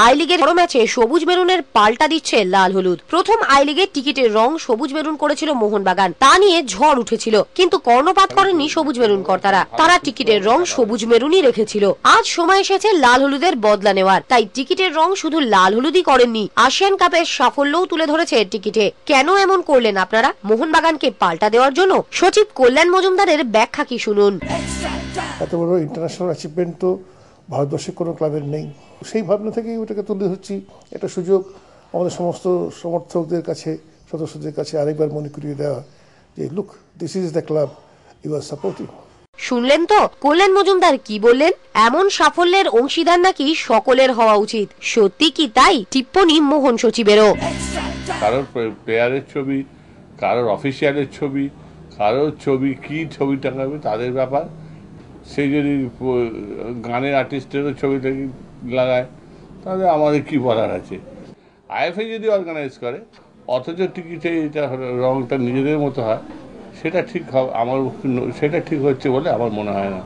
I লিগের বড় ম্যাচে সবুজ মেরুনের পাল্টা দিচ্ছে লাল হলুদ। প্রথম আই লিগের টিকিটের রং সবুজ মেরুন করেছিল মোহনবাগান, তা নিয়ে ঝড় উঠেছিল, কিন্তু কর্ণপাত করেননি সবুজ মেরুন কর্তারা। তারা টিকিটের রং সবুজ মেরুনই রেখেছিল। আজ সময় এসেছে লাল হলুদের বদলা নেওয়ার, তাই টিকিটের রং শুধু লাল হলুদই করেননি, আসিয়ান কাপের সাফল্যও তুলে ধরেছে টিকিটে। কেন এমন করলেন আপনারা? মোহনবাগানকে পাল্টা দেওয়ার জন্য? সচিব কল্যাণ মজুমদারের ব্যাখ্যা কি শুনুন। এত বড় ইন্টারন্যাশনাল অ্যাচিভমেন্ট তো ভারতবর্ষের কোনো ক্লাবের নেই, সেই ভাবনা থেকেই ওটাকে তুলে ধরছি। একটা সুযোগ আমাদের সমস্ত সমর্থকদের কাছে, সদস্যদের কাছে আরেকবার মনে করিয়ে দেওয়া যে look, this is the club you are supporting. শুনলেন তো কল্যাণ মজুমদার কি বললেন? এমন সাফল্যের অংশীদার নাকি সকলের হওয়া উচিত। সত্যি কি তাই? টিপ্পনি মোহন সচিবেরও। কারোর প্লেয়ারের ছবি, কারোর অফিসিয়ালের ছবি, কারোর ছবি কি ছবি টাঙাবে তাদের ব্যাপার। সেই যদি গানের আর্টিস্টেরও ছবি লাগায় তাহলে আমাদের কি বলার আছে। আইএফএ যদি অর্গানাইজ করে অথচ টিকিটে এটা রংটা নিজেদের মতো হয়, সেটা ঠিক সেটা ঠিক হচ্ছে বলে আমার মনে হয় না।